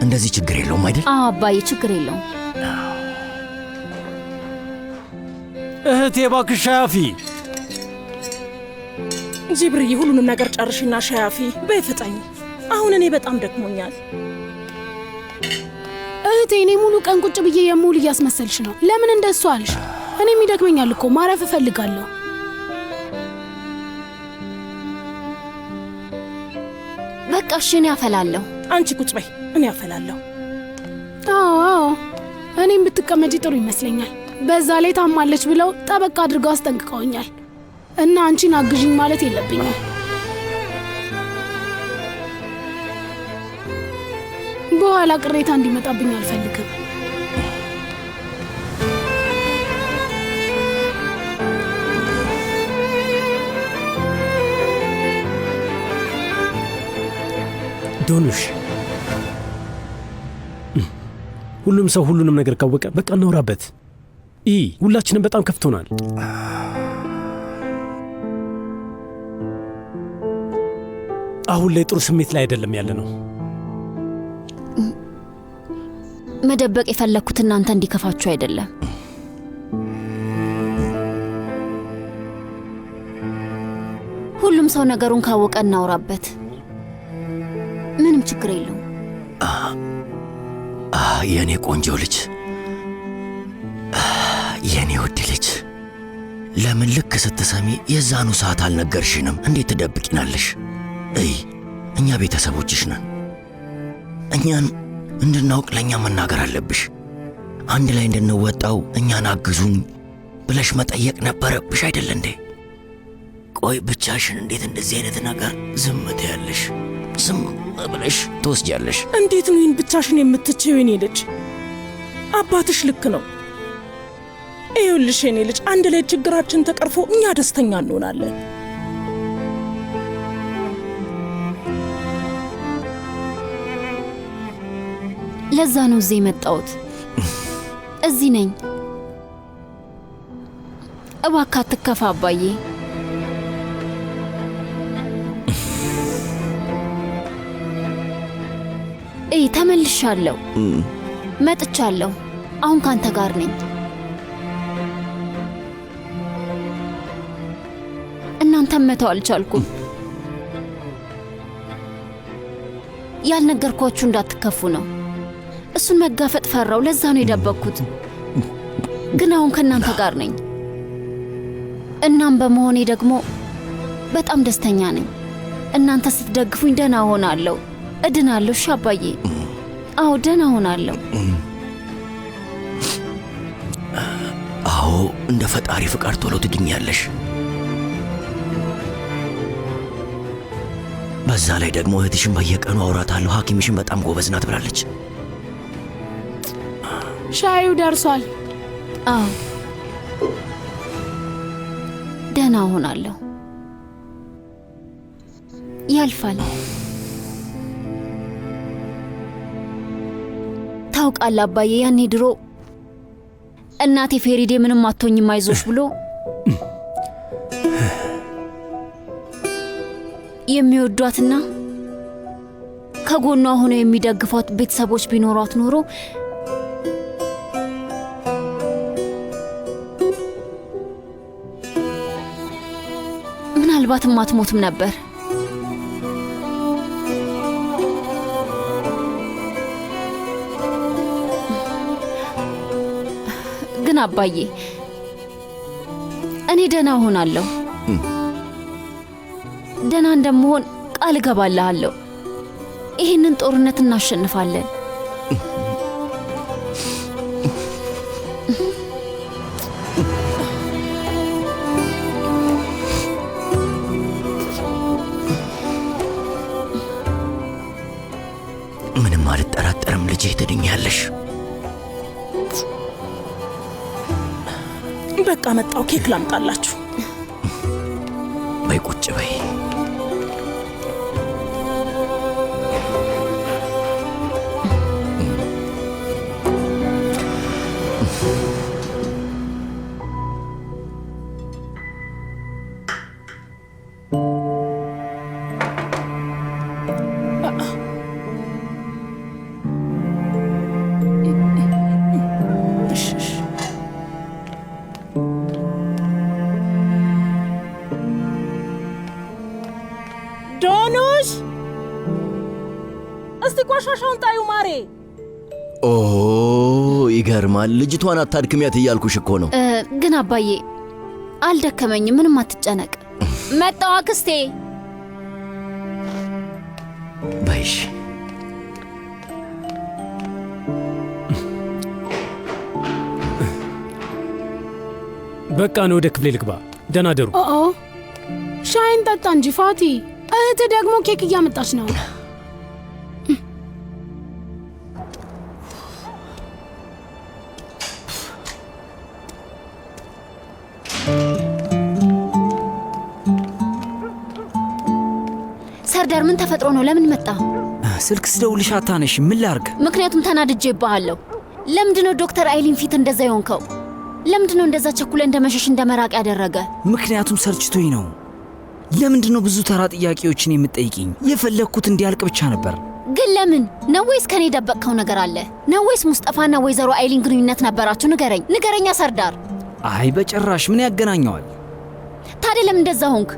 እንደዚህ ችግር የለውም አይደል? አባዬ ችግር የለውም። እህቴ እባክሽ ሻያፊ። ጅብርዬ ሁሉንም ነገር ጨርሽና ሻያፊ በይፍጠኝ። አሁን እኔ በጣም ደክሞኛል። እህቴ እኔ ሙሉ ቀን ቁጭ ብዬ የሙሉ እያስመሰልሽ ነው። ለምን እንደሱ አልሽ? እኔም ይደክመኛል እኮ ማረፍ እፈልጋለሁ። በቃ እሺ እኔ አፈላለሁ። አንቺ ቁጭ በይ፣ እኔ አፈላለሁ። አዎ እኔም ብትቀመጪ ጥሩ ይመስለኛል። በዛ ላይ ታማለች ብለው ጠበቃ አድርገው አስጠንቅቀውኛል እና አንቺን አግዥኝ ማለት የለብኝም። በኋላ ቅሬታ እንዲመጣብኝ አልፈልግም። ዶኑሽ ሁሉም ሰው ሁሉንም ነገር ካወቀ በቃ እናውራበት። ሁላችንም በጣም ከፍቶናል። አሁን ላይ ጥሩ ስሜት ላይ አይደለም ያለ ነው። መደበቅ የፈለግኩት እናንተ እንዲከፋችሁ አይደለም። ሁሉም ሰው ነገሩን ካወቀ እናውራበት። ምንም ችግር የለውም። የኔ ቆንጆ ልጅ፣ የኔ ውድ ልጅ፣ ለምን ልክ ስትሰሚ የዛኑ ሰዓት አልነገርሽንም? እንዴት ትደብቂናለሽ? እኛ ቤተሰቦችሽ ነን። እኛን እንድናውቅ ለእኛ መናገር አለብሽ። አንድ ላይ እንድንወጣው እኛን አግዙኝ ብለሽ መጠየቅ ነበረብሽ አይደል እንዴ? ቆይ ብቻሽን እንዴት እንደዚህ አይነት ነገር ዝም ትያለሽ? ዝም ብለሽ ትወስጃለሽ? እንዴት ነው ይህን ብቻሽን የምትችይው? የኔ ልጅ አባትሽ ልክ ነው። ይኸውልሽ የኔ ልጅ፣ አንድ ላይ ችግራችን ተቀርፎ እኛ ደስተኛ እንሆናለን። ለዛ ነው እዚህ የመጣሁት። እዚህ ነኝ። እባክህ አትከፋ አባዬ። ተመልሻለሁ፣ መጥቻለሁ። አሁን ካንተ ጋር ነኝ። እናንተም መተው አልቻልኩም። ያልነገርኳችሁ እንዳትከፉ ነው። እሱን መጋፈጥ ፈራው፣ ለዛ ነው የደበቅኩት። ግን አሁን ከእናንተ ጋር ነኝ። እናም በመሆኔ ደግሞ በጣም ደስተኛ ነኝ። እናንተ ስትደግፉኝ ደህና ሆናለሁ፣ እድናለሁ። እሺ አባዬ? አዎ ደህና ሆናለሁ። አዎ እንደ ፈጣሪ ፍቃድ ቶሎ ትድኛለሽ። በዛ ላይ ደግሞ እህትሽን በየቀኑ አውራታለሁ። ሐኪምሽን በጣም ጎበዝ ናት ብላለች። ሻዩ ደርሷል። አዎ ደህና ሆናለሁ። ያልፋል። ታውቃለህ አባዬ፣ ያኔ ድሮ እናቴ ፌሪዴ ምንም አትሆኝም አይዞሽ ብሎ የሚወዷትና ከጎኗ ሆነው የሚደግፏት ቤተሰቦች ቢኖሯት ኖሮ ምናልባትም አትሞትም ነበር። ግን አባዬ እኔ ደህና ሆናለሁ። ደህና እንደምሆን ቃል እገባልሃለሁ። ይህንን ጦርነት እናሸንፋለን። ምንም አልጠራጠርም ልጄ፣ ትድኛለሽ። በቃ መጣው። ኬክ ላምጣላችሁ። በይ ቁጭ በይ። ዶኑሽ እስቲ ቆሻሻውን ጣዩ ማሬ። ኦ ይገርማል። ልጅቷን አታድክሚያት እያልኩሽ እኮ ነው። ግን አባዬ አልደከመኝም፣ ምንም አትጨነቅ። መጣሁ አክስቴ። በይሽ በቃ ነው፣ ወደ ክፍሌ ልግባ። ደህና ደሩ። ኦ ሻይን ጠጣ እንጂ ፋቲ። እህት ደግሞ ኬክ እያመጣች ነው። ሰርዳር ምን ተፈጥሮ ነው? ለምን መጣ? ስልክ ስደውልሽ አታነሽ። ምን ላርግ? ምክንያቱም ተናድጄብሃለሁ። ለምንድነው ዶክተር አይሊን ፊት እንደዛ ይሆንከው? ለምንድነው እንደዛ ቸኩለ እንደመሸሽ እንደመራቅ ያደረገ? ምክንያቱም ሰልችቶኝ ነው። ለምንድነው ብዙ ተራ ጥያቄዎችን የምትጠይቂኝ? የፈለግኩት እንዲያልቅ ብቻ ነበር። ግን ለምን ነው? ወይስ ከኔ ደበቅከው ነገር አለ ነው? ወይስ ሙስጠፋና ወይዘሮ አይሊን ግንኙነት ነበራችሁ? ንገረኛ ሰርዳር። አይ በጭራሽ። ምን ያገናኘዋል? ታዲያ ለምን እንደዛ ሆንክ?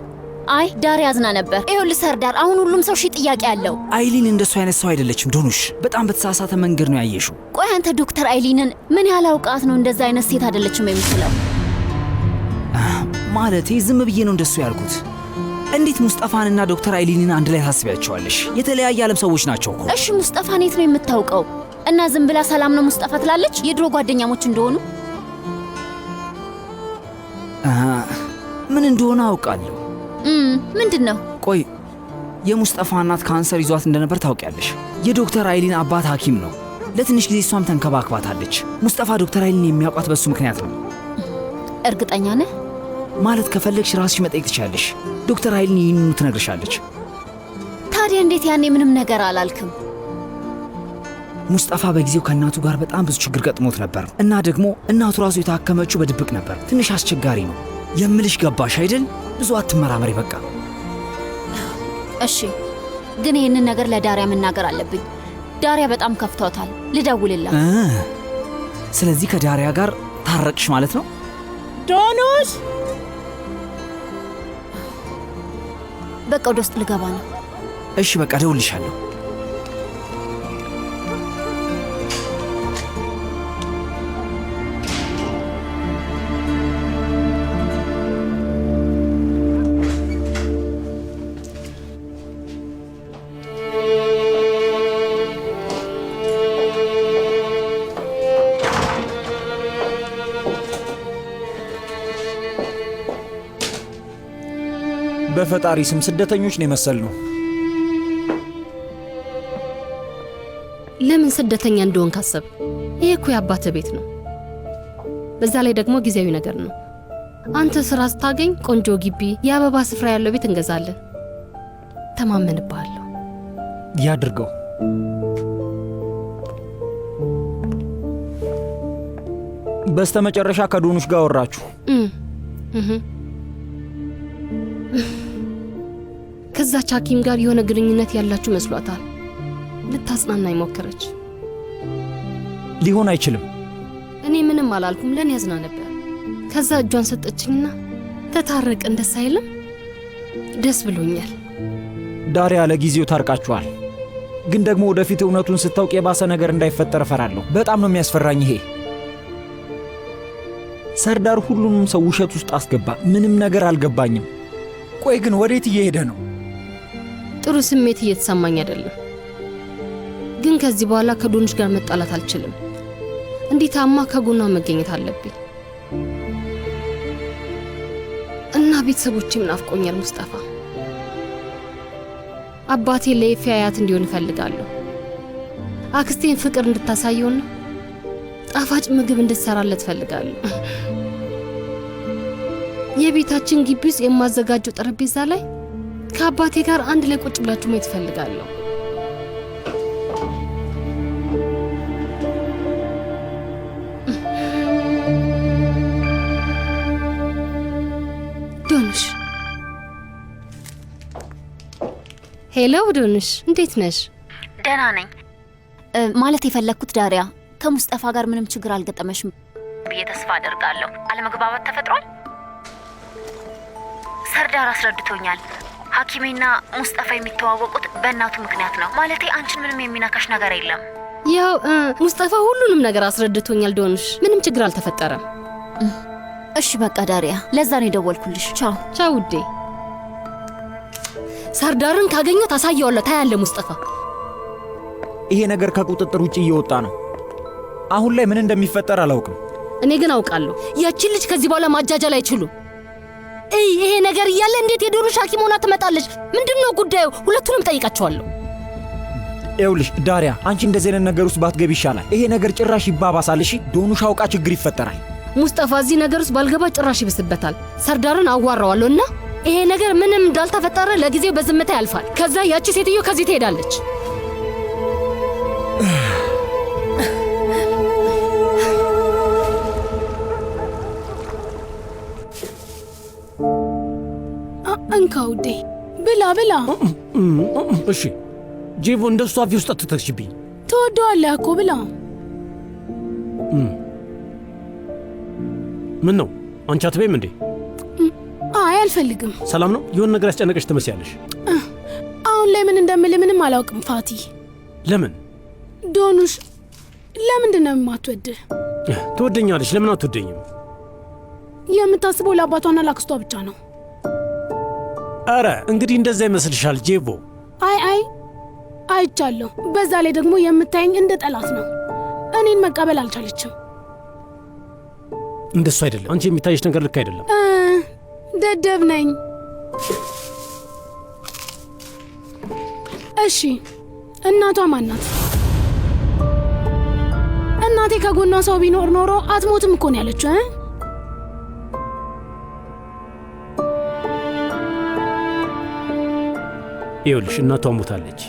አይ ዳር ያዝና ነበር። ይኸውልህ ሰርዳር፣ አሁን ሁሉም ሰው ሺህ ጥያቄ አለው። አይሊን እንደሱ አይነት ሰው አይደለችም ዶኑሽ። በጣም በተሳሳተ መንገድ ነው ያየሽው። ቆይ አንተ ዶክተር አይሊንን ምን ያህል አውቃት ነው እንደዛ አይነት ሴት አይደለችም የምትለው? ማለቴ ዝም ብዬ ነው እንደሱ ያልኩት። እንዴት ሙስጠፋንና ዶክተር አይሊንን አንድ ላይ ታስቢያቸዋለሽ? የተለያየ ዓለም ሰዎች ናቸው እኮ። እሺ ሙስጠፋን የት ነው የምታውቀው? እና ዝም ብላ ሰላም ነው ሙስጠፋ ትላለች? የድሮ ጓደኛሞች እንደሆኑ ምን እንደሆነ አውቃለሁ። ምንድን ነው? ቆይ የሙስጠፋ እናት ካንሰር ይዟት እንደነበር ታውቂያለሽ? የዶክተር አይሊን አባት ሐኪም ነው። ለትንሽ ጊዜ እሷም ተንከባክባታለች። ሙስጠፋ ዶክተር አይሊን የሚያውቋት በሱ ምክንያት ነው። እርግጠኛ ነህ? ማለት ከፈለግሽ ራስሽ መጠየቅ ትችያለሽ። ዶክተር አይሊን ይህንኑ ትነግርሻለች። ታዲያ እንዴት ያኔ ምንም ነገር አላልክም? ሙስጠፋ በጊዜው ከእናቱ ጋር በጣም ብዙ ችግር ገጥሞት ነበር እና ደግሞ እናቱ ራሱ የታከመችው በድብቅ ነበር። ትንሽ አስቸጋሪ ነው የምልሽ። ገባሽ አይደል? ብዙ አትመራመሪ በቃ። እሺ፣ ግን ይህንን ነገር ለዳሪያ መናገር አለብኝ። ዳሪያ በጣም ከፍቷታል። ልደውልላት። ስለዚህ ከዳሪያ ጋር ታረቅሽ ማለት ነው? ዶኑሽ በቃ ወደ ውስጥ ልገባ ነው። እሺ በቃ ደውልሻለሁ። በፈጣሪ ስም ስደተኞች ነው የመሰልነው። ለምን ስደተኛ እንደሆን ካሰብ? ይሄ እኮ የአባትህ ቤት ነው። በዛ ላይ ደግሞ ጊዜያዊ ነገር ነው። አንተ ስራ ስታገኝ ቆንጆ ግቢ፣ የአበባ ስፍራ ያለው ቤት እንገዛለን። ተማመንብሃለሁ። ያድርገው። በስተመጨረሻ ከዶኑሽ ጋር ወራችሁ። ከዛች ሐኪም ጋር የሆነ ግንኙነት ያላችሁ መስሏታል። ልታጽናናኝ ሞከረች። ሊሆን አይችልም። እኔ ምንም አላልኩም። ለኔ ያዝና ነበር። ከዛ እጇን ሰጠችኝና ተታረቅን። ደስ አይልም? ደስ ብሎኛል። ዳሪያ ለጊዜው ታርቃችኋል፣ ግን ደግሞ ወደፊት እውነቱን ስታውቅ የባሰ ነገር እንዳይፈጠር እፈራለሁ። በጣም ነው የሚያስፈራኝ ይሄ። ሰርዳር ሁሉንም ሰው ውሸት ውስጥ አስገባ። ምንም ነገር አልገባኝም። ቆይ ግን ወዴት እየሄደ ነው? ጥሩ ስሜት እየተሰማኝ አይደለም። ግን ከዚህ በኋላ ከዶኑሽ ጋር መጣላት አልችልም። እንዲታማ ከጎኗ መገኘት አለብኝ እና ቤተሰቦቼም ናፍቆኛል። ሙስጠፋ አባቴ ለኤፊ አያት እንዲሆን እፈልጋለሁ። አክስቴን ፍቅር እንድታሳየውና ጣፋጭ ምግብ እንድትሰራለት እፈልጋለሁ። የቤታችን ግቢ ውስጥ የማዘጋጀው ጠረጴዛ ላይ ከአባቴ ጋር አንድ ላይ ቁጭ ብላችሁ ማየት እፈልጋለሁ። ዶኑሽ። ሄሎ ዶኑሽ፣ እንዴት ነሽ? ደህና ነኝ። ማለት የፈለግኩት ዳሪያ፣ ከሙስጠፋ ጋር ምንም ችግር አልገጠመሽም ብዬ ተስፋ አደርጋለሁ። አለመግባባት ተፈጥሯል? ሰርዳር አስረድቶኛል። ሐኪሜና ሙስጠፋ የሚተዋወቁት በእናቱ ምክንያት ነው። ማለቴ አንቺን ምንም የሚነካሽ ነገር የለም። ያው ሙስጠፋ ሁሉንም ነገር አስረድቶኛል ዶኑሽ። ምንም ችግር አልተፈጠረም። እሺ በቃ ዳሪያ፣ ለዛ ነው የደወልኩልሽ። ቻው ቻው ውዴ። ሰርዳርን ካገኘው ታሳየዋለሁ። ታያለ ሙስጠፋ። ይሄ ነገር ከቁጥጥር ውጭ እየወጣ ነው። አሁን ላይ ምን እንደሚፈጠር አላውቅም። እኔ ግን አውቃለሁ። ያቺን ልጅ ከዚህ በኋላ ማጃጃል አይችሉም። ይሄ ነገር እያለ እንዴት የዶኑሽ ሐኪም ሆና ትመጣለች? ምንድነው ጉዳዩ? ሁለቱንም ጠይቃቸዋለሁ። ይኸውልሽ ዳሪያ፣ አንቺ እንደዚህ አይነት ነገር ውስጥ ባትገቢ ይሻላል። ይሄ ነገር ጭራሽ ይባባሳል። እሺ ዶኑሽ አውቃ ችግር ይፈጠራል። ሙስጠፋ እዚህ ነገር ውስጥ ባልገባ ጭራሽ ይብስበታል። ሰርዳርን አዋራዋለሁና ይሄ ነገር ምንም እንዳልተፈጠረ ለጊዜው በዝምታ ያልፋል። ከዛ ያቺ ሴትዮ ከዚህ ትሄዳለች። እንካ ውዴ፣ ብላ ብላ። እሺ ጄቮ፣ እንደሱ አፌ ውስጥ አትተክሽብኝ። ትወደዋለህ እኮ ብላ። ምን ነው አንቺ አትበይም እንዴ? አይ አልፈልግም። ሰላም ነው? የሆነ ነገር ያስጨነቀሽ ትመስያለሽ። አሁን ላይ ምን እንደምል ምንም አላውቅም ፋቲ። ለምን ዶኑሽ ለምንድን ነው የማትወድህ? ትወደኛለሽ፣ ለምን አትወደኝም? የምታስበው ለአባቷና ላክስቷ ብቻ ነው። አረ እንግዲህ እንደዛ ይመስልሻል ጄቮ? አይ አይቻለሁ። በዛ ላይ ደግሞ የምታየኝ እንደ ጠላት ነው። እኔን መቀበል አልቻለችም። እንደሱ አይደለም። አንቺ የሚታየሽ ነገር ልክ አይደለም። ደደብ ነኝ። እሺ እናቷ ማናት? እናቴ ከጎኗ ሰው ቢኖር ኖሮ አትሞትም እኮ ነው ያለችው። ይኸውልሽ እናቷ ሞታለች።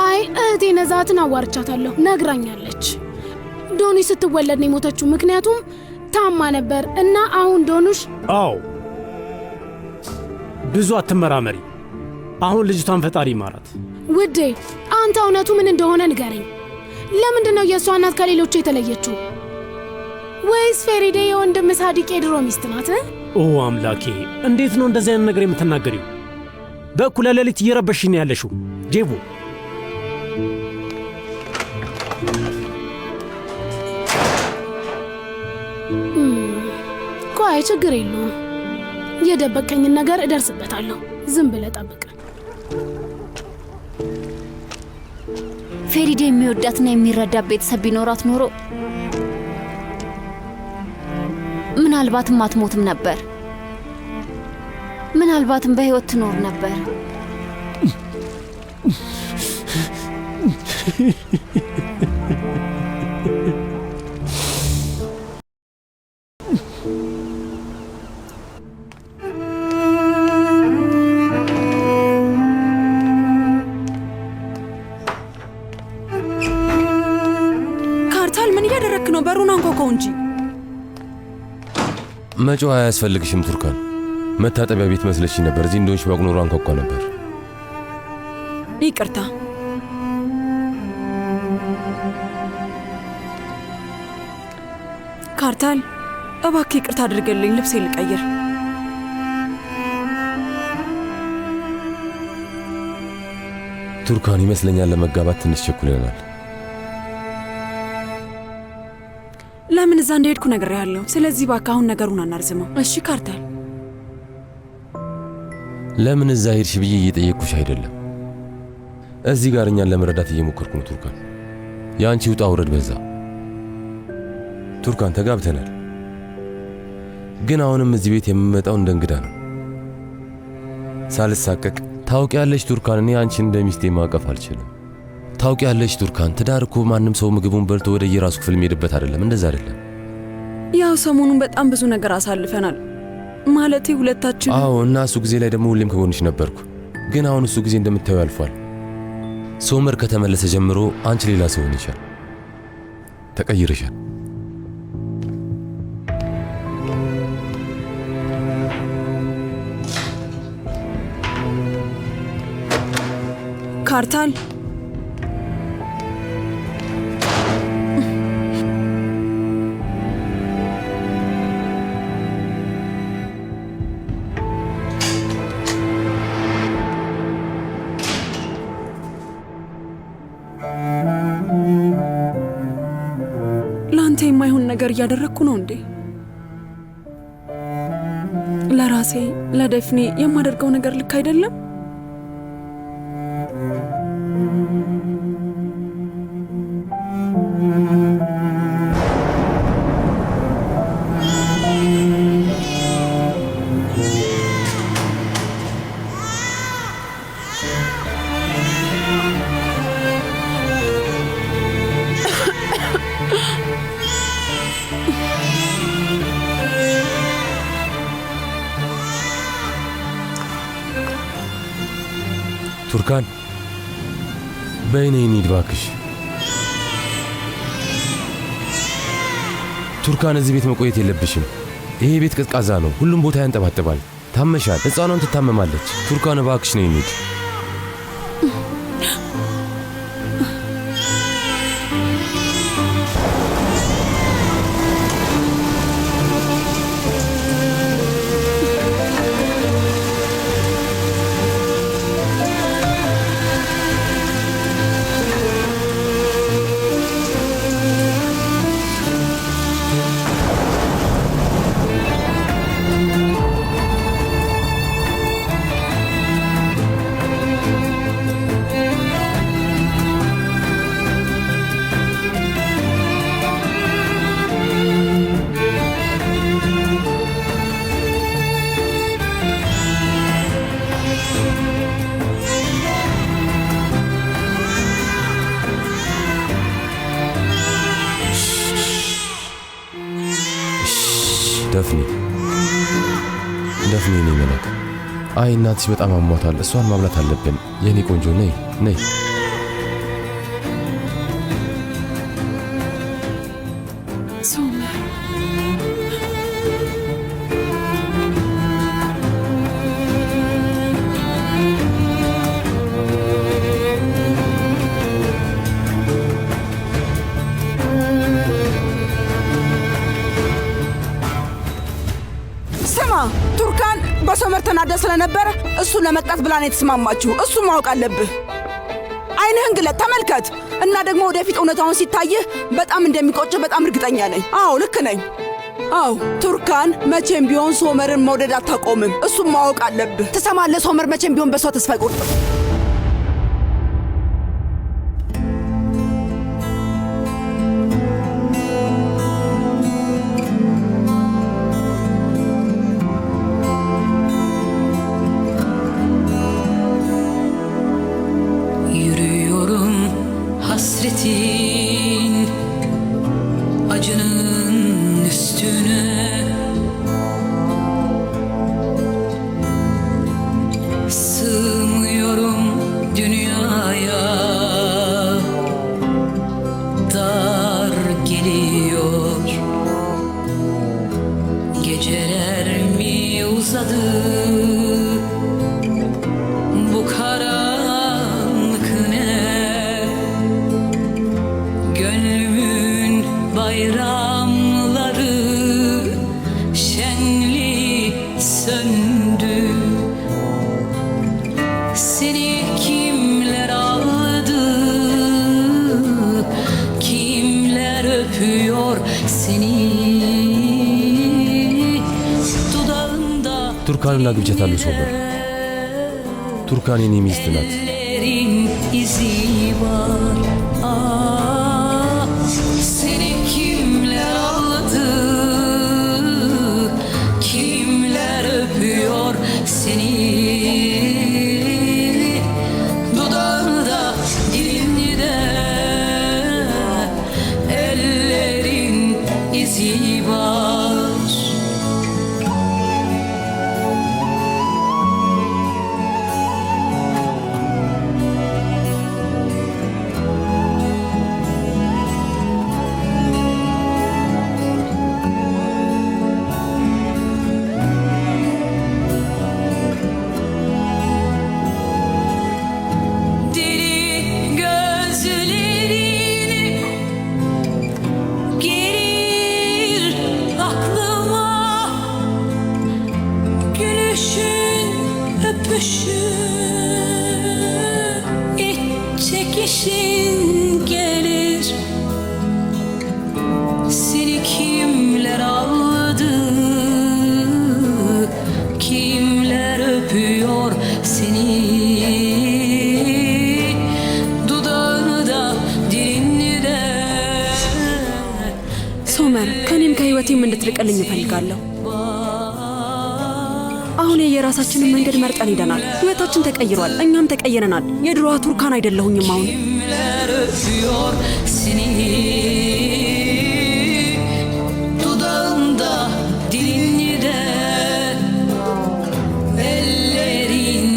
አይ እህቴ ነዛትን አዋርቻታለሁ፣ ነግራኛለች። ዶኒ ስትወለድ ነው የሞተችው፣ ምክንያቱም ታማ ነበር እና አሁን ዶኑሽ። አዎ ብዙ አትመራመሪ። አሁን ልጅቷን ፈጣሪ ይማራት። ውዴ አንተ እውነቱ ምን እንደሆነ ንገረኝ። ለምንድን ነው የእሷ እናት ከሌሎቹ የተለየችው? ወይስ ፌሪዴ የወንድም ሳዲቅ የድሮ ሚስት ናት? ኦ አምላኬ፣ እንዴት ነው እንደዚህ አይነት ነገር የምትናገሪው? በእኩለ ሌሊት እየረበሽኝ ያለሽው ጄቮ። ቆይ ችግር የለውም። የደበቀኝን ነገር እደርስበታለሁ። ዝም ብለህ ጠብቅ። ፌሪዴ የሚወዳትና የሚረዳት ቤተሰብ ቢኖራት ኖሮ ምናልባትም አትሞትም ነበር። ምናልባትም በሕይወት ትኖር ነበር። ካርታል፣ ምን እያደረክ ነው? በሩን አንኳኳው እንጂ። መጮህ አያስፈልግሽም ቱርካን። መታጠቢያ ቤት መስለሽኝ ነበር። እዚህ እንደሆንሽ ባውቅ ኖሮ አንኳኳ ነበር። ይቅርታ። ካርታል፣ እባክህ ይቅርታ አድርገልኝ። ልብሴ ልቀይር። ቱርካን፣ ይመስለኛል ለመጋባት ትንሽ ቸኩለናል። ለምን እዛ እንደሄድኩ ነግሬሃለሁ። ስለዚህ እባክህ አሁን ነገሩን አናርዝመው። እሺ ካርታል? ለምን እዛ ሄድሽ ብዬ እየጠየቅኩሽ አይደለም። እዚህ ጋር እኛን ለመረዳት እየሞከርኩ ነው ቱርካን። የአንቺ ውጣ ውረድ በዛ። ቱርካን፣ ተጋብተናል፣ ግን አሁንም እዚህ ቤት የምመጣው እንደ እንግዳ ነው፣ ሳልሳቀቅ። ታውቂያለሽ ቱርካን፣ እኔ አንቺን እንደ ሚስቴ ማቀፍ አልችልም። ታውቂያለሽ ቱርካን፣ ትዳር እኮ ማንም ሰው ምግቡን በልቶ ወደ የራሱ ክፍል የሚሄድበት አይደለም። እንደዛ አይደለም። ያው ሰሞኑን በጣም ብዙ ነገር አሳልፈናል። ማለቴ ሁለታችን። አዎ፣ እና እሱ ጊዜ ላይ ደግሞ ሁሌም ከጎንሽ ነበርኩ። ግን አሁን እሱ ጊዜ እንደምታዩ አልፏል። ሶመር ከተመለሰ ጀምሮ አንቺ ሌላ ሰው ሆነሻል፣ ተቀይረሻል። ካርታል፣ ነገር እያደረግኩ ነው እንዴ? ለራሴ ለደፍኔ የማደርገው ነገር ልክ አይደለም? ቱርካን በይኔ እንሂድ እባክሽ። ቱርካን እዚህ ቤት መቆየት የለብሽም። ይሄ ቤት ቀዝቃዛ ነው፣ ሁሉም ቦታ ያንጠባጥባል። ታመሻል፣ ሕፃኗን ትታመማለች። ቱርካን እባክሽ ነይ እንሂድ። ደፍኔ ነኝ መላክ። አይ እናትሽ በጣም አሟታል፣ እሷን ማብላት አለብን። የኔ ቆንጆ ነይ ነይ። ቱርካን በሶመር ተናዳ ስለነበረ እሱን ለመቅጣት ብላ ነው የተስማማችሁ። እሱ ማወቅ አለብህ። አይንህን ግለጥ፣ ተመልከት እና ደግሞ ወደፊት እውነታውን ሲታይህ በጣም እንደሚቆጭህ በጣም እርግጠኛ ነኝ። አዎ ልክ ነኝ። አዎ ቱርካን መቼም ቢሆን ሶመርን መውደድ አታቆምም። እሱም ማወቅ አለብህ። ትሰማለህ? ሶመር መቼም ቢሆን በሷ ተስፋ አይቆርጥም። Hasretin acının üstüne sığmıyorum dünyaya, dar geliyor geceler mi uzadı bu karanlık ne? Gönlümün bayramları şenli söndü. Seni kimler aldı, kimler öpüyor seni dudağında. ቱርካንና ግብቻታለሁ ሶመር። ቱርካን የኔ ሚስት ናት። Ellerin izi var. Seni kimler aldı, kimler öpüyor seni dudağında, dilinde ellerin izi var. Çekişin gelir, seni kim öpüyor seni. Dudağını da dilini de. ሶመር ከኔም ከህይወቴም እንድትርቅልኝ እፈልጋለሁ። አሁን የራሳችንን መንገድ መርጠን ሄደናል። ህይወታችን ተቀይሯል፣ እኛም ተቀይረናል። የድሮዋ ቱርካን አይደለሁኝም አሁን። Kimler öpüyor seni. Dudağında dilini de. Ellerin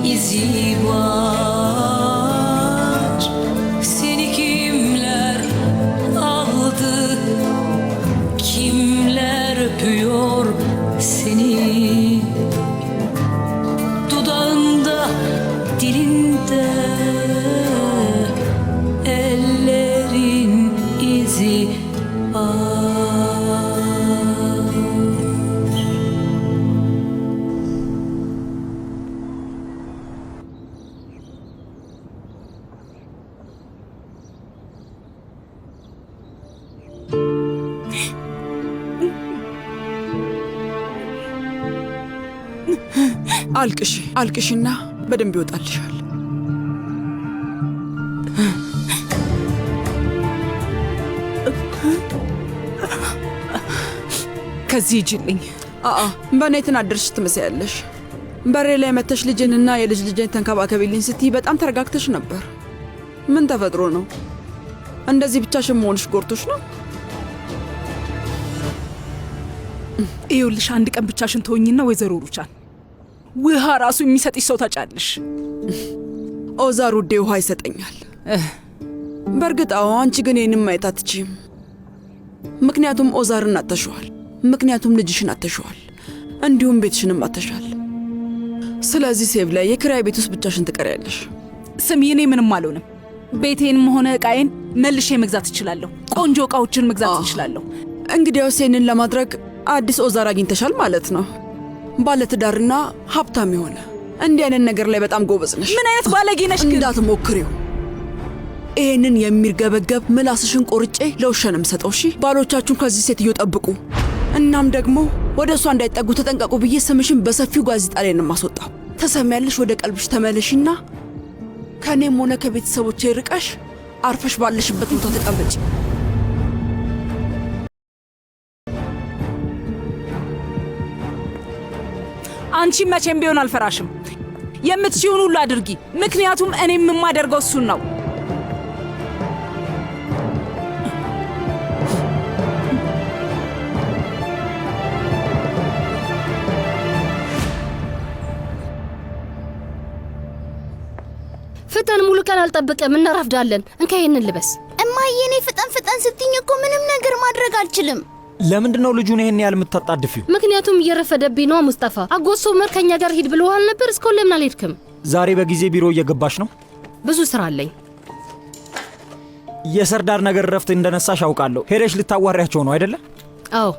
izi var. Seni kimler aldı? Kimler öpüyor seni. Dudağında dilinde. Ellerin izi var. አልቅሺ አልቅሺና በደንብ ይወጣልሻል። ከዚህ ሂጂልኝ። በእኔ የተናደድሽ ትመስያለሽ። በሬ ላይ መተሽ ልጅንና የልጅ ልጅን ተንከባከቢልኝ ስትይ በጣም ተረጋግተሽ ነበር። ምን ተፈጥሮ ነው? እንደዚህ ብቻሽን መሆንሽ ጎርቶሽ ነው? ይኸውልሽ አንድ ቀን ብቻሽን ተወኝና ወይዘሮ ሩቻን ውሃ ራሱ የሚሰጥሽ ሰው ታጫለሽ። ኦዛር ውዴ ውሃ ይሰጠኛል። በእርግጥ አዎ፣ አንቺ ግን ይህንም ማየት አትችይም። ምክንያቱም ኦዛርን አተሸዋል፣ ምክንያቱም ልጅሽን አተሸዋል፣ እንዲሁም ቤትሽንም አተሻል። ስለዚህ ሴቭ ላይ የኪራይ ቤት ውስጥ ብቻሽን ትቀሪያለሽ። ስሚ፣ እኔ ምንም አልሆንም። ቤቴንም ሆነ ዕቃዬን መልሼ መግዛት እችላለሁ። ቆንጆ ዕቃዎችን መግዛት እችላለሁ። እንግዲያውስ ይህንን ለማድረግ አዲስ ኦዛር አግኝተሻል ማለት ነው። ባለትዳርና ሀብታም የሆነ እንዲህ አይነት ነገር ላይ በጣም ጎበዝ ነሽ። ምን አይነት ባለጌ ነሽ ግን! እንዳትሞክሪው። ይህንን የሚርገበገብ ምላስሽን ቆርጬ ለውሻ ነው የምሰጠው። እሺ፣ ባሎቻችሁን ከዚህ ሴትዮ ጠብቁ። እናም ደግሞ ወደ እሷ እንዳይጠጉ ተጠንቀቁ ብዬ ስምሽን በሰፊው ጋዜጣ ላይ ነው የማስወጣው። ተሰሚያለሽ? ወደ ቀልብሽ ተመለሽና ከእኔም ሆነ ከቤተሰቦቼ ርቀሽ አርፈሽ ባለሽበት ቦታ ተቀመጪ። አንቺ መቼም ቢሆን አልፈራሽም። የምትችይውን ሁሉ አድርጊ፣ ምክንያቱም እኔም የማደርገው እሱን ነው። ፍጠን፣ ሙሉ ቀን አልጠብቅም፣ እናረፍዳለን። እንካ ይሄንን ልበስ። እማዬ፣ እኔ ፍጠን ስትኝ እኮ ምንም ነገር ማድረግ አልችልም። ለምንድን ነው ልጁን ይሄን ያህል የምታጣድፊው? ምክንያቱም እየረፈደብኝ ነው። ሙስጠፋ አጎት ሶመር ከኛ ጋር ሂድ ብለዋል ነበር። እስካሁን ለምን አልሄድክም? ዛሬ በጊዜ ቢሮ እየገባሽ ነው? ብዙ ስራ አለኝ። የሰርዳር ነገር ረፍት እንደነሳሽ አውቃለሁ። ሄደሽ ልታዋሪያቸው ነው አይደለ? አዎ።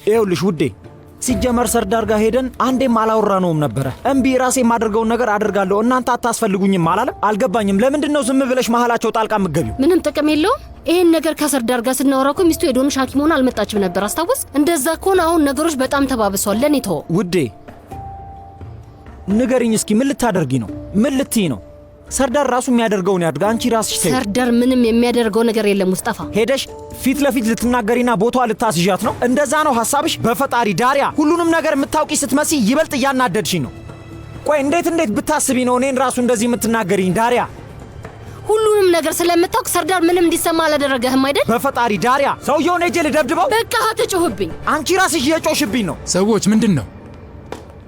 ይኸውልሽ ውዴ፣ ሲጀመር ሰርዳር ጋር ሄደን አንዴም አላወራነውም ነበረ። እምቢ፣ ራሴ የማደርገውን ነገር አደርጋለሁ፣ እናንተ አታስፈልጉኝም አላለም? አልገባኝም። ለምንድን ነው ዝም ብለሽ መሀላቸው ጣልቃ የምትገቢው? ምንም ጥቅም የለውም። ይሄን ነገር ከሰርዳር ጋር ስናወራ እኮ ሚስቱ የዶንሽ ሐኪም ሆና አልመጣችም ነበር፣ አስታውስ። እንደዛ ከሆነ አሁን ነገሮች በጣም ተባብሰዋል። ለኔ ተወው ውዴ። ንገሪኝ እስኪ፣ ምን ልታደርጊ ነው? ምን ልትይ ነው? ሰርዳር ራሱ የሚያደርገውን ያድርግ። አንቺ ራስሽ ተይ። ሰርዳር ምንም የሚያደርገው ነገር የለም ሙስጠፋ። ሄደሽ ፊት ለፊት ልትናገሪና ቦታዋ ልታስዣት ነው? እንደዛ ነው ሐሳብሽ? በፈጣሪ ዳሪያ፣ ሁሉንም ነገር የምታውቂ ስትመስይ ይበልጥ እያናደድሽኝ ነው። ቆይ እንዴት ብታስቢ ነው እኔን ራሱ እንደዚህ የምትናገሪኝ ዳሪያ? ሁሉንም ነገር ስለምታውቅ ሰርዳር ምንም እንዲሰማ አላደረገህም አይደል? በፈጣሪ ዳሪያ፣ ሰውየውን ሄጄ ልደብድበው? በቃ አትጮህብኝ። አንቺ ራስሽ እየጮሽብኝ ነው። ሰዎች ምንድን ነው?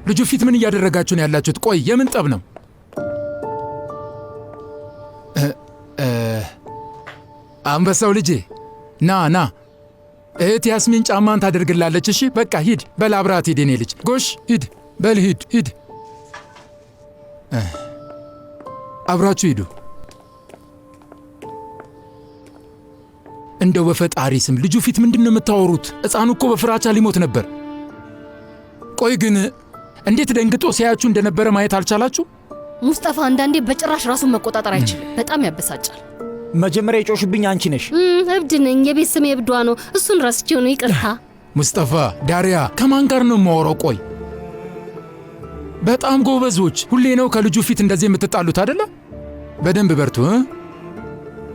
ልጁ ፊት ምን እያደረጋችሁ ነው ያላችሁት? ቆይ የምን ጠብ ነው? አንበሳው ልጄ ና እህት ያስሚን ጫማን ታደርግላለች። እሺ በቃ ሂድ፣ በል አብራት ሂድ። የኔ ልጅ ጎሽ ሂድ፣ በል ሂድ፣ አብራችሁ ሂዱ። እንደው በፈጣሪ ስም ልጁ ፊት ምንድን ነው የምታወሩት? ሕፃኑ እኮ በፍራቻ ሊሞት ነበር። ቆይ ግን እንዴት ደንግጦ ሲያያችሁ እንደነበረ ማየት አልቻላችሁ? ሙስጠፋ አንዳንዴ በጭራሽ ራሱን መቆጣጠር አይችልም። በጣም ያበሳጫል። መጀመሪያ የጮሽብኝ አንቺ ነሽ። እብድ ነኝ። የቤት ስሜ እብዷ ነው። እሱን ረስቼው ነው። ይቅርታ። ሙስጠፋ፣ ዳሪያ ከማን ጋር ነው የማወራው? ቆይ በጣም ጎበዞች። ሁሌ ነው ከልጁ ፊት እንደዚህ የምትጣሉት አይደለ? በደንብ በርቱ።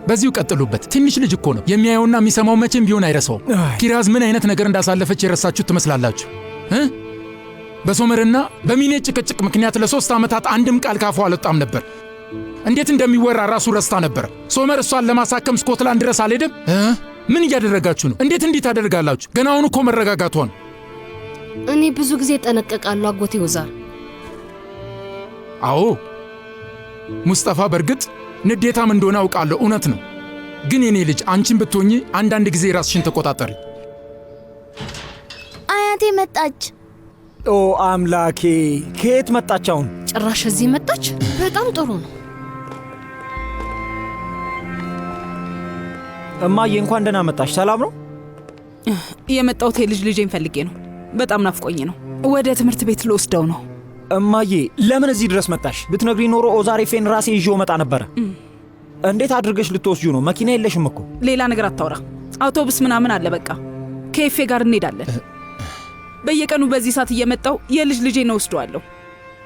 በዚሁ ቀጥሉበት። ትንሽ ልጅ እኮ ነው። የሚያየውና የሚሰማው መቼም ቢሆን አይረሳውም። ኪራዝ ምን አይነት ነገር እንዳሳለፈች የረሳችሁት ትመስላላችሁ? በሶመርና በሚኔ ጭቅጭቅ ምክንያት ለ3 ዓመታት አንድም ቃል ካፏ አልወጣም ነበር። እንዴት እንደሚወራ ራሱ ረስታ ነበር። ሶመር እሷን ለማሳከም ስኮትላንድ ድረስ አልሄድም። ምን እያደረጋችሁ ነው? እንዴት እንዲህ ታደርጋላችሁ? ገና አሁን እኮ መረጋጋቷ ነው። እኔ ብዙ ጊዜ ጠነቀቃለሁ አጎቴ ወዛር። አዎ ሙስጠፋ በእርግጥ ንዴታም እንደሆነ አውቃለሁ፣ እውነት ነው። ግን የኔ ልጅ አንቺን ብትሆኚ አንዳንድ ጊዜ ራስሽን ተቆጣጠሪ። አያቴ መጣች። ኦ አምላኬ፣ ከየት መጣች? አሁን ጭራሽ እዚህ መጣች። በጣም ጥሩ ነው። እማዬ እንኳን ደህና መጣሽ። ሰላም ነው? የመጣሁት የልጅ ልጄን ፈልጌ ነው። በጣም ናፍቆኝ ነው። ወደ ትምህርት ቤት ልወስደው ነው። እማዬ ለምን እዚህ ድረስ መጣሽ? ብትነግሪ ኖሮ ኦዛሬፌን ራሴ ይዤው መጣ ነበረ። እንዴት አድርገሽ ልትወስጂው ነው? መኪና የለሽም እኮ። ሌላ ነገር አታውራ። አውቶቡስ ምናምን አለ። በቃ ከኤፌ ጋር እንሄዳለን። በየቀኑ በዚህ ሰዓት እየመጣው የልጅ ልጄን ወስደዋለሁ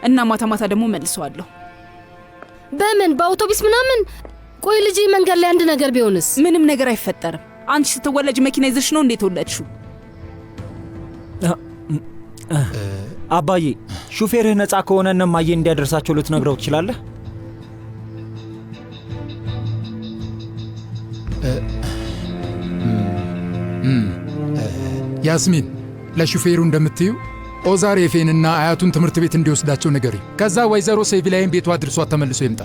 እና ማታ ማታ ደግሞ መልሰዋለሁ። በምን በአውቶቡስ ምናምን? ቆይ ልጄ መንገድ ላይ አንድ ነገር ቢሆንስ? ምንም ነገር አይፈጠርም። አንቺ ስትወለጅ መኪና ይዘሽ ነው እንዴት ወለድሽው? አባዬ ሹፌርህ ነፃ ከሆነ እነማዬ እንዲያደርሳቸው ልትነግረው ትችላለህ? ያስሚን ለሹፌሩ እንደምትዩ ኦዛሬፌንና አያቱን ትምህርት ቤት እንዲወስዳቸው ንገሪ። ከዛ ወይዘሮ ሴቪላይን ቤቷ አድርሷት ተመልሶ ይምጣ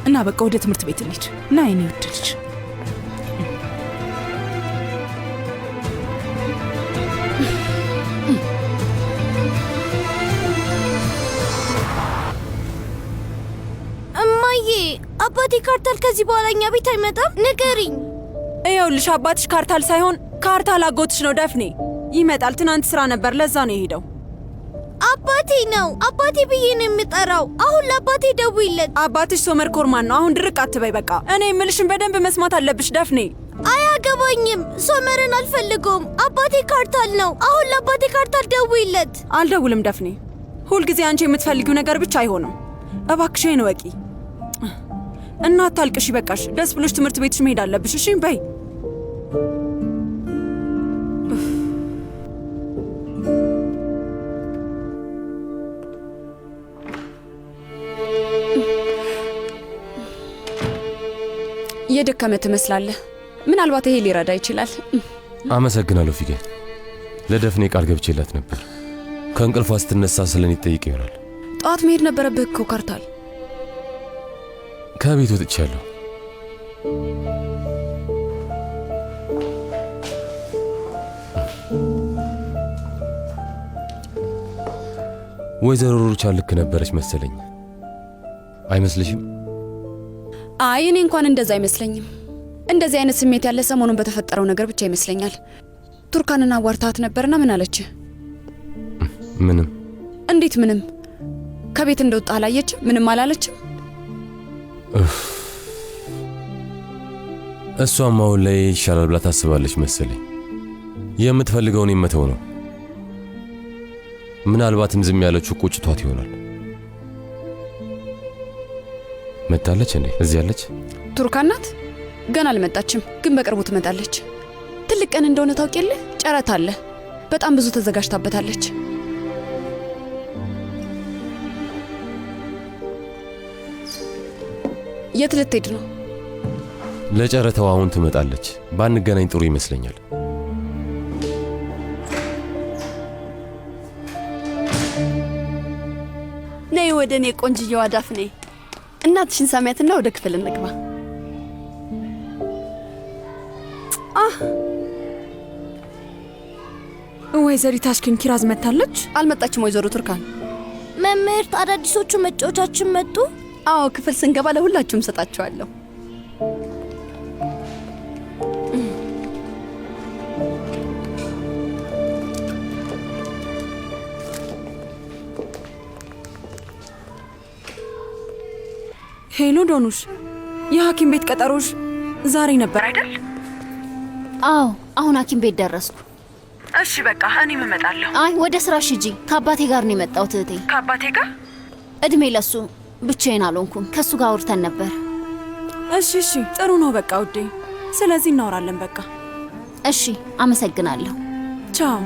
እና በቃ ወደ ትምህርት ቤት እንሂድ። ና የኔ ውድ ልጅ። እማዬ አባቴ ካርታል ከዚህ በኋላ እኛ ቤት አይመጣም? ንገሪኝ። ይኸውልሽ አባትሽ ካርታል ሳይሆን ካርታል አጎትሽ ነው ደፍኔ። ይመጣል። ትናንት ስራ ነበር፣ ለዛ ነው የሄደው። አባቴ ነው። አባቴ ብዬ ነው የምጠራው። አሁን ለአባቴ ደውይለት። አባትሽ ሶመር ኮርማን ነው። አሁን ድርቅ አትበይ በቃ። እኔ የምልሽን በደንብ መስማት አለብሽ ደፍኔ። አያገባኝም። ሶመርን አልፈልገውም። አባቴ ካርታል ነው። አሁን ለአባቴ ካርታል ደውይለት። አልደውልም ደፍኔ። ሁልጊዜ አንቺ የምትፈልጊው ነገር ብቻ አይሆንም። እባክሽን ወቂ እና አታልቅሽ። በቃሽ። ደስ ብሎሽ ትምህርት ቤትሽ መሄድ አለብሽ። እሺ በይ። የደከመ ትመስላለህ። ምናልባት ይሄ ሊረዳ ይችላል። አመሰግናለሁ ፊጌ። ለደፍኔ ቃል ገብቼላት ነበር። ከእንቅልፏ ስትነሳ ስለኔ ትጠይቅ ይሆናል። ጠዋት መሄድ ነበረብህ እኮ ካርታል። ከቤት ወጥቻለሁ። ወይዘሮ ሩቻ ልክ ነበረች መሰለኝ። አይመስልሽም? አይ እኔ እንኳን እንደዛ አይመስለኝም። እንደዚህ አይነት ስሜት ያለ ሰሞኑን በተፈጠረው ነገር ብቻ ይመስለኛል። ቱርካንን አዋርታት ነበርና ምን አለች? ምንም። እንዴት ምንም? ከቤት እንደወጣ አላየችም? ምንም አላለችም? እሷም አሁን ላይ ይሻላል ብላ ታስባለች መሰለኝ። የምትፈልገውን የመተው ነው። ምናልባትም ዝም ያለችው ቁጭቷት ይሆናል። መጣለች እንዴ? እዚህ ያለች ቱርካን ናት? ገና አልመጣችም፣ ግን በቅርቡ ትመጣለች። ትልቅ ቀን እንደሆነ ታውቂያለህ? ጨረታ አለ። በጣም ብዙ ተዘጋጅታበታለች። የት ልትሄድ ነው? ለጨረታው አሁን ትመጣለች። ባንገናኝ ጥሩ ይመስለኛል። ነይ ወደ እኔ ቆንጅየዋ ዳፍኔ። እናትሽን ሰማያትና ወደ ክፍል እንግባ። ወይዘሪት አሽኪን ኪራዝ መታለች? አልመጣችም ወይዘሮ ቱርካን። መምህርት አዳዲሶቹ መጫወቻችን መጡ? አዎ፣ ክፍል ስንገባ ለሁላችሁም ሰጣችኋለሁ። ሄሎ ዶኑሽ፣ የሐኪም ቤት ቀጠሮሽ ዛሬ ነበር አይደል? አዎ፣ አሁን ሐኪም ቤት ደረስኩ። እሺ በቃ እኔም እመጣለሁ። አይ ወደ ስራሽ ሂጂ። ከአባቴ ጋር ነው የመጣሁት እህቴ። ከአባቴ ጋር? እድሜ ለሱ። ብቻዬን አልሆንኩም። ከሱ ጋር አውርተን ነበር። እሺ ጥሩ ነው በቃ ውዴ። ስለዚህ እናወራለን በቃ። እሺ አመሰግናለሁ። ቻው።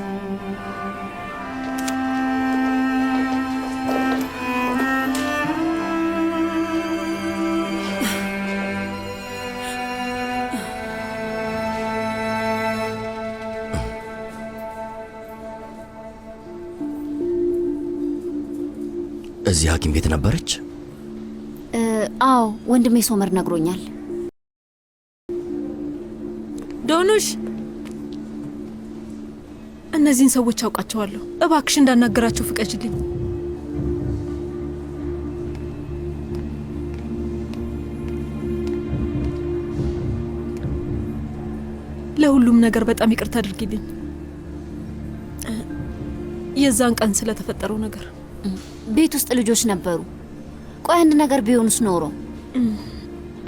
እዚህ ሐኪም ቤት ነበረች? አዎ ወንድሜ ሶመር ነግሮኛል። ዶኑሽ፣ እነዚህን ሰዎች አውቃቸዋለሁ። እባክሽ እንዳናገራቸው ፍቀጅልኝ። ለሁሉም ነገር በጣም ይቅርታ አድርጊልኝ። የዛን ቀን ስለተፈጠረው ነገር። ቤት ውስጥ ልጆች ነበሩ። ቆይ አንድ ነገር ቢሆኑስ ኖሮ?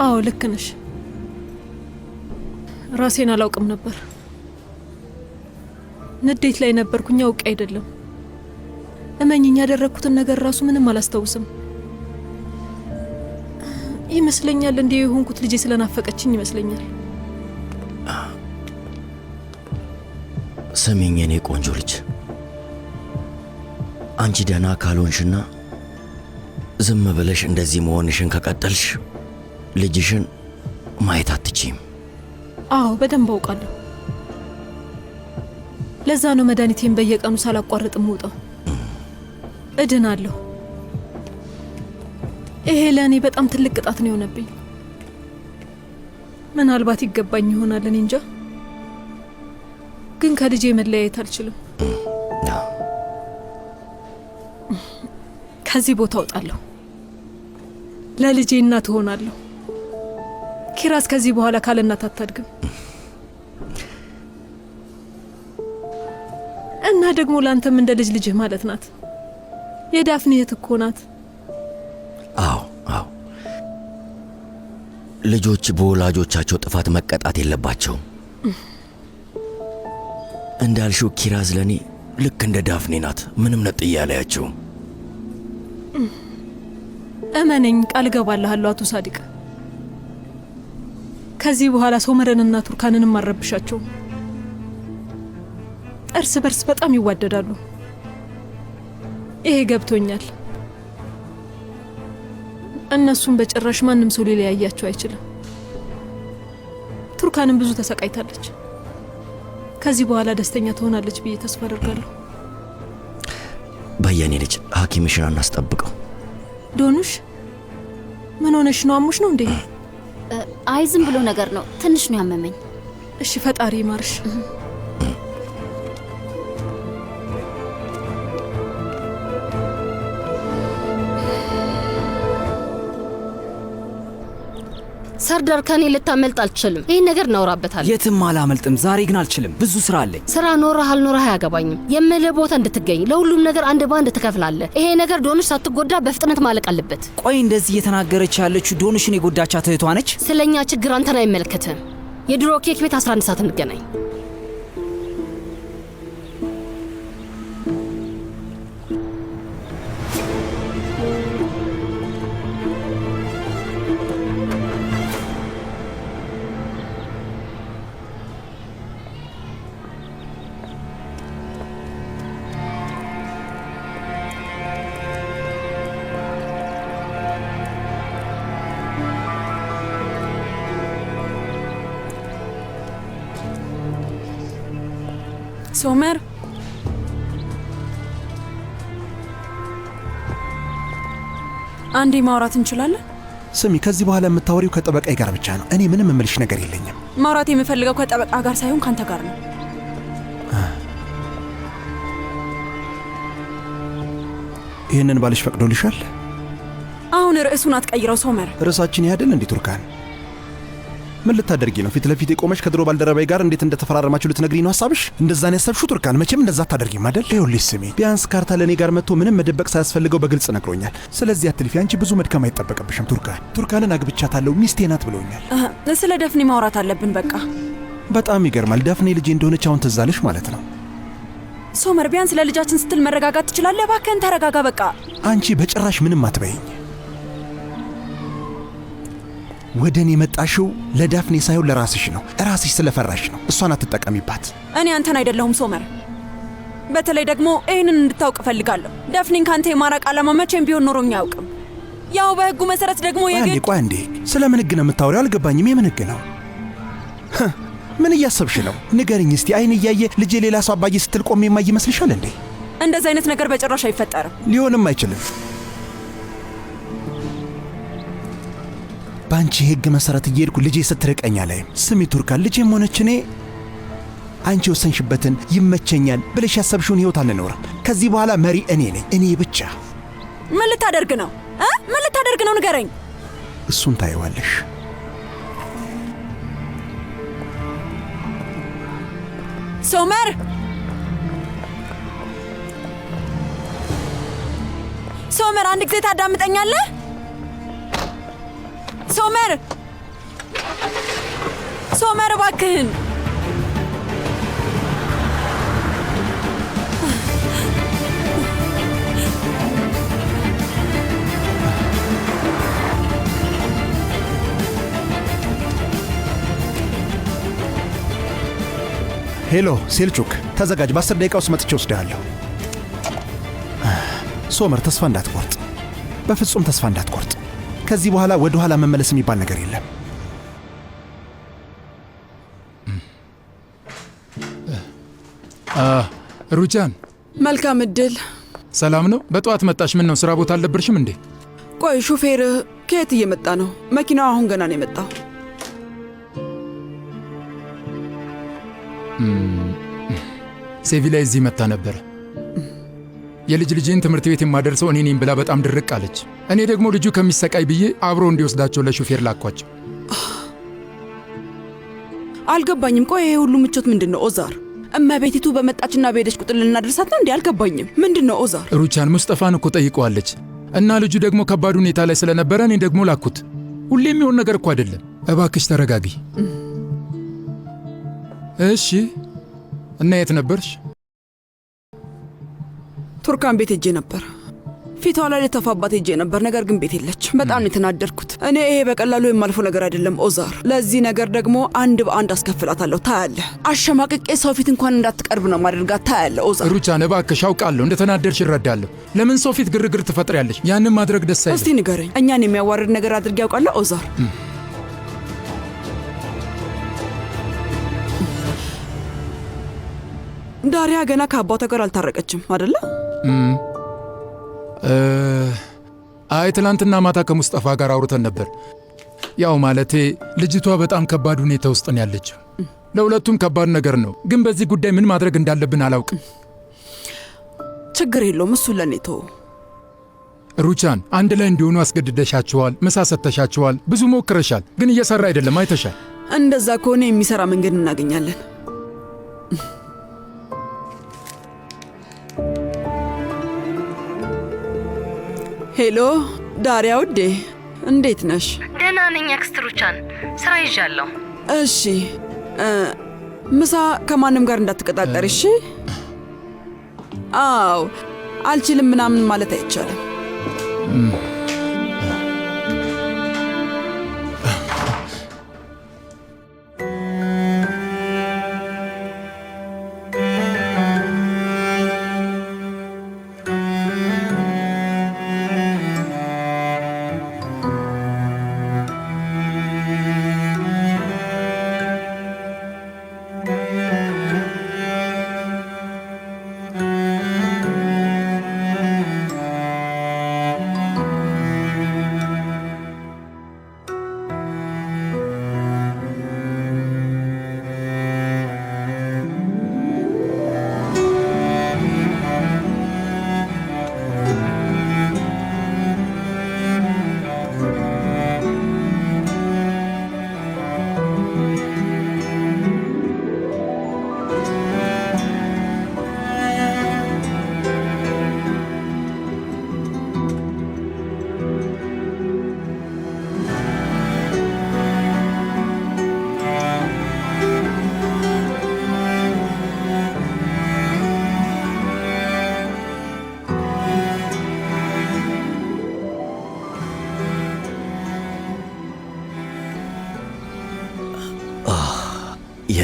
አዎ ልክ ነሽ። ራሴን አላውቅም ነበር። ንዴት ላይ ነበርኩኝ። አውቄ አይደለም። እመኝኝ፣ ያደረግኩትን ነገር ራሱ ምንም አላስታውስም። ይመስለኛል እንዲህ የሆንኩት ልጄ ስለናፈቀችኝ ይመስለኛል። ስሚኝ የኔ ቆንጆ ልጅ፣ አንቺ ደህና ካልሆንሽና ዝም ብለሽ እንደዚህ መሆንሽን ከቀጠልሽ ልጅሽን ማየት አትችይም። አዎ በደንብ አውቃለሁ። ለዛ ነው መድኃኒቴን በየቀኑ ሳላቋርጥ የምወጣው። እድናለሁ። ይሄ ለእኔ በጣም ትልቅ ቅጣት ነው የሆነብኝ። ምናልባት ይገባኝ ይሆናል፣ እኔ እንጃ። ግን ከልጄ መለያየት አልችልም። ከዚህ ቦታ እወጣለሁ። ለልጄ እናት እሆናለሁ። ኪራስ ከዚህ በኋላ ካለ እናት አታድግም። እና ደግሞ ላንተም እንደ ልጅህ ማለት ናት። የዳፍኔ እህት እኮ ናት። አዎ ልጆች በወላጆቻቸው ጥፋት መቀጣት የለባቸውም። እንዳልሽው ኪራዝ ለኔ ልክ እንደ ዳፍኔ ናት። ምንም ነጥያ ያላያቸውም። እመነኝ፣ ቃል እገባልሃለሁ አቶ ሳዲቅ። ከዚህ በኋላ ሶመረንና ቱርካንንም አልረብሻቸውም። እርስ በርስ በጣም ይዋደዳሉ። ይሄ ገብቶኛል። እነሱም በጭራሽ ማንም ሰው ሊለያያቸው አይችልም። ቱርካንም ብዙ ተሰቃይታለች። ከዚህ በኋላ ደስተኛ ትሆናለች ብዬ ተስፋ አደርጋለሁ። በየኔ ልጅ ሐኪምሽን አናስጠብቀው። ዶኑሽ፣ ምን ሆነሽ ነው? አሙሽ ነው እንዴ? አይ ዝም ብሎ ነገር ነው። ትንሽ ነው ያመመኝ። እሺ ፈጣሪ ይማርሽ። ሰርዳር፣ ከኔ ልታመልጥ አልችልም። ይህን ነገር እናወራበታለን። የትም አላመልጥም። ዛሬ ግን አልችልም። ብዙ ስራ አለኝ። ስራ ኖረህ አልኖረህ አያገባኝም። የምልህ ቦታ እንድትገኝ፣ ለሁሉም ነገር አንድ ባንድ ትከፍላለህ። ይሄ ነገር ዶኑሽ ሳትጎዳ በፍጥነት ማለቅ አለበት። ቆይ እንደዚህ እየተናገረች ያለችው ዶኑሽን የጎዳቻት እህቷ ነች? ስለኛ ችግር አንተን አይመለከትህም። የድሮ ኬክ ቤት 11 ሰዓት እንገናኝ። ሶመር፣ አንዴ ማውራት እንችላለን? ስሚ፣ ከዚህ በኋላ የምታወሪው ከጠበቃዬ ጋር ብቻ ነው። እኔ ምንም የምልሽ ነገር የለኝም። ማውራት የምፈልገው ከጠበቃ ጋር ሳይሆን ካንተ ጋር ነው። ይህንን ባልሽ ፈቅዶልሻል? አሁን ርዕሱን አትቀይረው ሶመር። ርዕሳችን ያደል እንዴ? ቱርካን፣ ምን ልታደርጊ ነው? ፊት ለፊት የቆመሽ ከድሮ ባልደረባይ ጋር እንዴት እንደተፈራረማችሁ ልትነግሪኝ ነው ሐሳብሽ? እንደዛን ያሰብሽው? ቱርካን፣ መቼም እንደዛ አታደርጊም አይደል? ይኸውልሽ ስሚ፣ ቢያንስ ካርታ ለእኔ ጋር መጥቶ ምንም መደበቅ ሳያስፈልገው በግልጽ ነግሮኛል። ስለዚህ አትልፊ። አንቺ ብዙ መድከም አይጠበቅብሽም። ቱርካንን አግብቻታለሁ፣ ሚስቴ ናት ብሎኛል። ስለ ደፍኔ ማውራት አለብን። በቃ በጣም ይገርማል። ዳፍኔ ልጄ እንደሆነች አሁን ትዝ አለሽ ማለት ነው? ሶመር ቢያንስ ለልጃችን ስትል መረጋጋት ትችላለህ? እባክህን ተረጋጋ በቃ። አንቺ በጭራሽ ምንም አትበይኝ። ወደ እኔ የመጣሽው ለዳፍኔ ሳይሆን ለራስሽ ነው። ራስሽ ስለፈራሽ ነው። እሷን አትጠቀሚባት። እኔ አንተን አይደለሁም ሶመር። በተለይ ደግሞ ይህንን እንድታውቅ እፈልጋለሁ። ዳፍኔን ካንተ የማራቅ ዓላማ መቼም ቢሆን ኖሮኝ አያውቅም። ያው በህጉ መሰረት ደግሞ ቆይ አንዴ፣ ስለ ምን ህግ ነው የምታወሪው? አልገባኝም። የምን ህግ ነው? ምን እያሰብሽ ነው? ንገርኝ እስቲ። አይን እያየ ልጄ ሌላ ሰው አባዬ ስትል ቆሜ የማይ ይመስልሻል እንዴ? እንደዚህ አይነት ነገር በጭራሽ አይፈጠርም። ሊሆንም አይችልም። በአንቺ ህግ መሰረት እየሄድኩ ልጄ ስትርቀኝ አላይም። ስሚ ቱርካን፣ ልጄም ሆነች እኔ አንቺ የወሰንሽበትን ይመቸኛል ብለሽ ያሰብሽውን ህይወት አንኖርም። ከዚህ በኋላ መሪ እኔ ነኝ፣ እኔ ብቻ። ምን ልታደርግ ነው? ምን ልታደርግ ነው? ንገረኝ። እሱን ታይዋለሽ። ሶመር ሶመር፣ አንድ ጊዜ ታዳምጠኛለህ? ሶመር ሶመር፣ እባክህን ሄሎ ሴልቹክ፣ ተዘጋጅ። በ10 ደቂቃ ውስጥ መጥቼ ወስድሃለሁ። ሶመር፣ ተስፋ እንዳትቆርጥ፣ በፍጹም ተስፋ እንዳትቆርጥ። ከዚህ በኋላ ወደ ኋላ መመለስ የሚባል ነገር የለም። ሩጃን፣ መልካም እድል። ሰላም ነው? በጠዋት መጣሽ? ምን ነው ስራ ቦታ አልነበርሽም እንዴ? ቆይ ሹፌርህ ከየት እየመጣ ነው? መኪናው አሁን ገና ነው የመጣው። ሴቪላ እዚህ መጣ ነበር። የልጅ ልጄን ትምህርት ቤት የማደርሰው እኔ ነኝ ብላ በጣም ድርቅ አለች። እኔ ደግሞ ልጁ ከሚሰቃይ ብዬ አብሮ እንዲወስዳቸው ለሹፌር ላኳቸው። አልገባኝም። ቆይ ይሄ ሁሉ ምቾት ምንድን ነው ኦዛር? እመቤቲቱ በመጣችና በሄደች ቁጥር ልናደርሳት ነው እንዴ? አልገባኝም። ምንድን ነው ኦዛር? ሩቻን ሙስጠፋን እኮ ጠይቀዋለች እና ልጁ ደግሞ ከባድ ሁኔታ ላይ ስለነበረ እኔ ደግሞ ላኩት። ሁሌ የሚሆን ነገር እኮ አይደለም። እባክሽ ተረጋጊ እሺ። እና የት ነበርሽ? ቱርካን ቤት ሄጄ ነበር። ፊቷ ላይ ልተፋባት ሄጄ ነበር፣ ነገር ግን ቤት የለች። በጣም ነው የተናደድኩት። እኔ ይሄ በቀላሉ የማልፈው ነገር አይደለም ኦዛር። ለዚህ ነገር ደግሞ አንድ በአንድ አስከፍላታለሁ። ታያለህ። አሸማቅቄ ሰው ፊት እንኳን እንዳትቀርብ ነው ማድረጋት። ታያለህ ኦዛር። ሩቻን እባክሽ፣ አውቃለሁ እንደተናደድሽ እረዳለሁ። ለምን ሰው ፊት ግርግር ትፈጥሪያለሽ? ያንን ማድረግ ደስ አይልም። እስቲ ንገረኝ፣ እኛን የሚያዋርድ ነገር አድርጌ ያውቃለሁ ኦዛር? ዳሪያ ገና ከአባቷ ጋር አልታረቀችም አደለ? አይ ትላንትና ማታ ከሙስጠፋ ጋር አውርተን ነበር። ያው ማለቴ ልጅቷ በጣም ከባድ ሁኔታ ውስጥ ነው ያለችው። ለሁለቱም ከባድ ነገር ነው፣ ግን በዚህ ጉዳይ ምን ማድረግ እንዳለብን አላውቅም። ችግር የለውም፣ እሱን ለእኔ ተው። ሩቻን፣ አንድ ላይ እንዲሆኑ አስገድደሻቸዋል፣ ምሳ ሰጥተሻቸዋል፣ ብዙ ሞክረሻል፣ ግን እየሰራ አይደለም። አይተሻል። እንደዛ ከሆነ የሚሰራ መንገድ እናገኛለን። ሄሎ ዳሪያ ውዴ፣ እንዴት ነሽ? ደህና ነኝ አክስት ሩቻን፣ ስራ ይዣለሁ። እሺ፣ ምሳ ከማንም ጋር እንዳትቀጣጠሪ እሺ? አዎ፣ አልችልም ምናምን ማለት አይቻልም።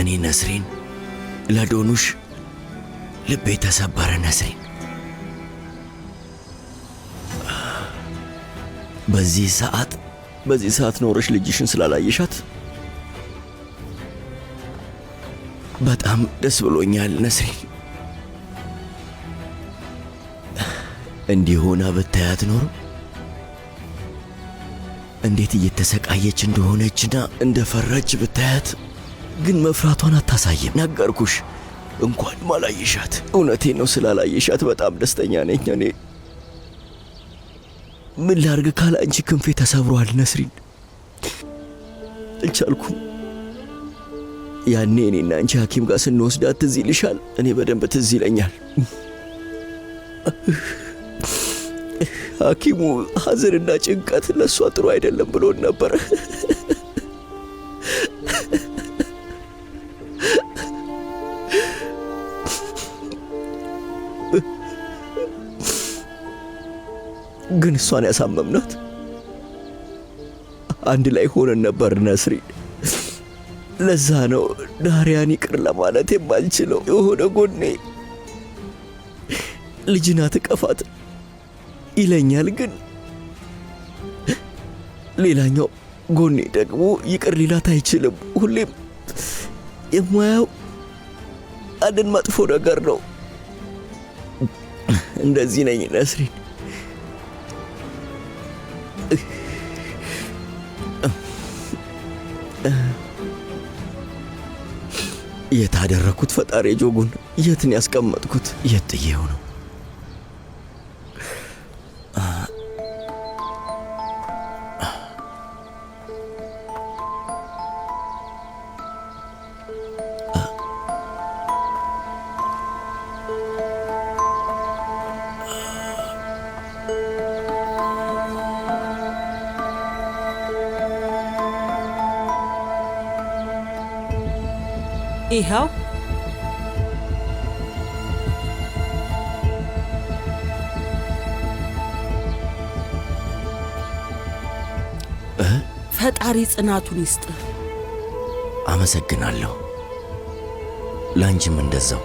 ለእኔ ነስሪን፣ ለዶኑሽ ልቤ ተሰበረ። ነስሪን፣ በዚህ ሰዓት ኖረሽ ልጅሽን ስላላየሻት በጣም ደስ ብሎኛል። ነስሪን፣ እንዲሆና ብታያት ኖሮ እንዴት እየተሰቃየች እንደሆነችና እንደፈራች ብታያት። ግን መፍራቷን አታሳየም። ነገርኩሽ፣ እንኳን ማላየሻት። እውነቴን ነው፣ ስላላየሻት በጣም ደስተኛ ነኝ። እኔ ምን ላርግ? ካለ አንቺ ክንፌ ተሰብሯል። ነስሪን፣ አልቻልኩም። ያኔ እኔና አንቺ ሐኪም ጋር ስንወስዳት ትዝ ይልሻል? እኔ በደንብ ትዝ ይለኛል። ሐኪሙ ሐዘንና ጭንቀት ለእሷ ጥሩ አይደለም ብሎን ነበር። ግን እሷን ያሳመምናት አንድ ላይ ሆነን ነበር ነስሪን። ለዛ ነው ዳሪያን ይቅር ለማለት የማልችለው። የሆነ ጎኔ ልጅና ትቀፋት ይለኛል፣ ግን ሌላኛው ጎኔ ደግሞ ይቅር ሊላት አይችልም። ሁሌም የማያው አንድን መጥፎ ነገር ነው። እንደዚህ ነኝ ነስሪን። የት አደረኩት? ፈጣሪ ጆጉን የትን ያስቀመጥኩት? የት ጥዬው ነው? ይኸው ፈጣሪ ጽናቱን ይስጥ። አመሰግናለሁ። ላንቺም እንደዛው።